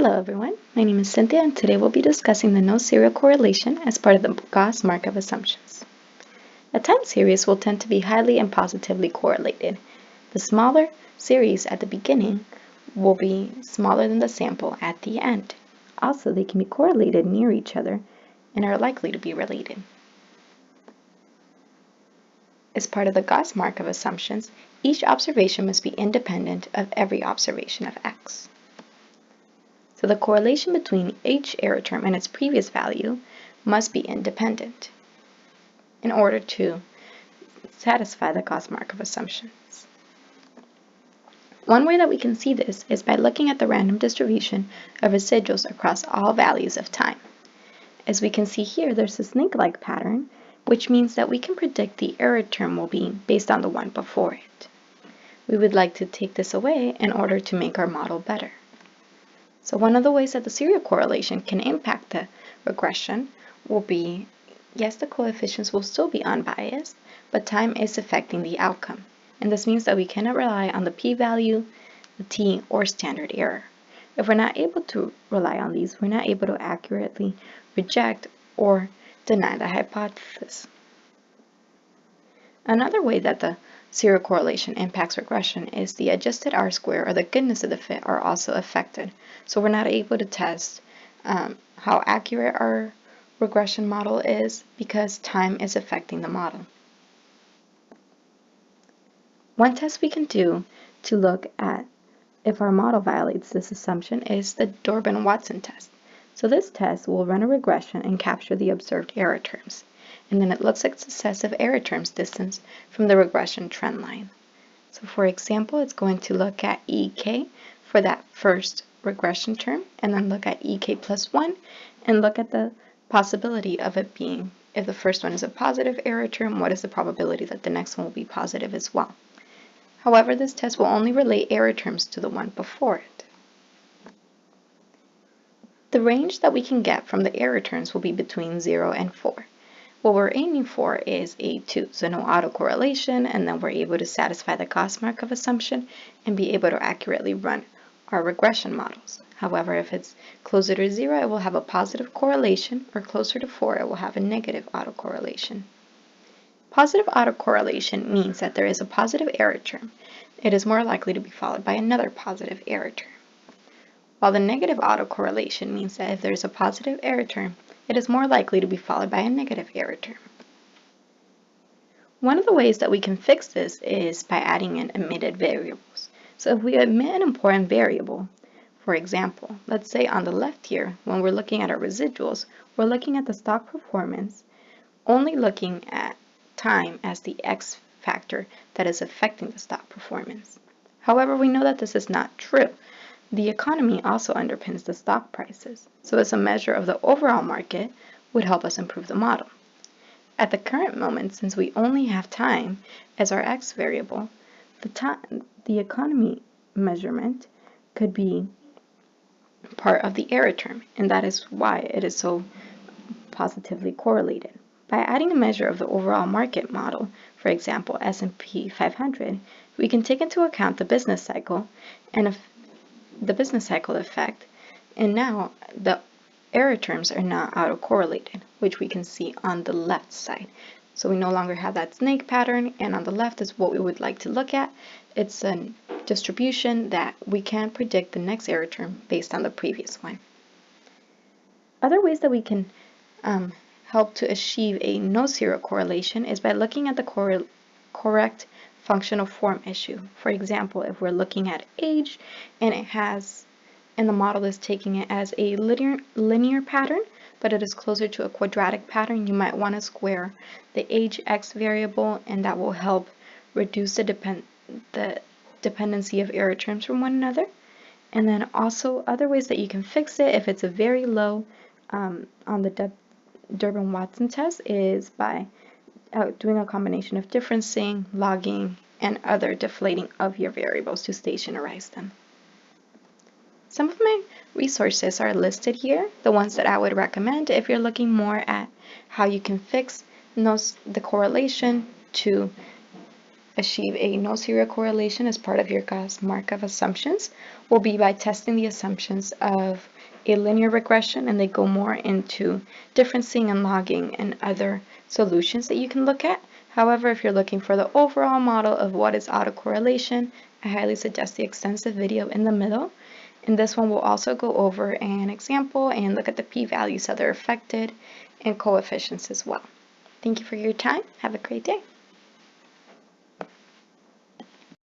Hello everyone, my name is Cynthia and today we'll be discussing the no serial correlation as part of the Gauss Markov assumptions. A time series will tend to be highly and positively correlated. The smaller series at the beginning will be smaller than the sample at the end. Also, they can be correlated near each other and are likely to be related. As part of the Gauss Markov assumptions, each observation must be independent of every observation of x. So the correlation between each error term and its previous value must be independent in order to satisfy the Gauss Markov assumptions. One way that we can see this is by looking at the random distribution of residuals across all values of time. As we can see here, there's a snake-like pattern, which means that we can predict the error term will be based on the one before it. We would like to take this away in order to make our model better. So one of the ways that the serial correlation can impact the regression will be, yes, the coefficients will still be unbiased, but time is affecting the outcome. And this means that we cannot rely on the p-value, the t, or standard error. If we're not able to rely on these, we're not able to accurately reject or deny the hypothesis. Another way that the serial correlation impacts regression is the adjusted R-square or the goodness of the fit are also affected. So we're not able to test how accurate our regression model is because time is affecting the model. One test we can do to look at if our model violates this assumption is the Durbin-Watson test. So this test will run a regression and capture the observed error terms. And then it looks at successive error terms distance from the regression trend line. So for example, it's going to look at EK for that first regression term, and then look at EK plus 1, and look at the possibility of it being, if the first one is a positive error term, what is the probability that the next one will be positive as well. However, this test will only relate error terms to the one before it. The range that we can get from the error terms will be between 0 and 4. What we're aiming for is a 2, so no autocorrelation, and then we're able to satisfy the Gauss Markov assumption and be able to accurately run our regression models. However, if it's closer to 0, it will have a positive correlation, or closer to 4, it will have a negative autocorrelation. Positive autocorrelation means that there is a positive error term. It is more likely to be followed by another positive error term. While the negative autocorrelation means that if there is a positive error term, it is more likely to be followed by a negative error term. One of the ways that we can fix this is by adding in omitted variables. So if we omit an important variable, for example, let's say on the left here, when we're looking at our residuals, we're looking at the stock performance, only looking at time as the X factor that is affecting the stock performance. However, we know that this is not true. The economy also underpins the stock prices, so as a measure of the overall market would help us improve the model. At the current moment, since we only have time as our X variable, the economy measurement could be part of the error term, and that is why it is so positively correlated. By adding a measure of the overall market model, for example, S&P 500, we can take into account the business cycle and the business cycle effect, and now the error terms are not autocorrelated, which we can see on the left side. So we no longer have that snake pattern, and on the left is what we would like to look at. It's a distribution that we can predict the next error term based on the previous one. Other ways that we can help to achieve a no serial correlation is by looking at the correct functional form issue. For example, if we're looking at age and the model is taking it as a linear pattern, but it is closer to a quadratic pattern, you might want to square the age X variable, and that will help reduce the dependency of error terms from one another. And then also other ways that you can fix it if it's a very low on the Durbin-Watson test is by doing a combination of differencing, logging, and other deflating of your variables to stationarize them. Some of my resources are listed here, the ones that I would recommend if you're looking more at how you can fix the correlation to achieve a no serial correlation as part of your Gauss Markov assumptions will be by testing the assumptions of a linear regression, and they go more into differencing and logging and other solutions that you can look at. However, if you're looking for the overall model of what is autocorrelation, I highly suggest the extensive video in the middle. And this one will also go over an example and look at the p-values that are affected and coefficients as well. Thank you for your time. Have a great day.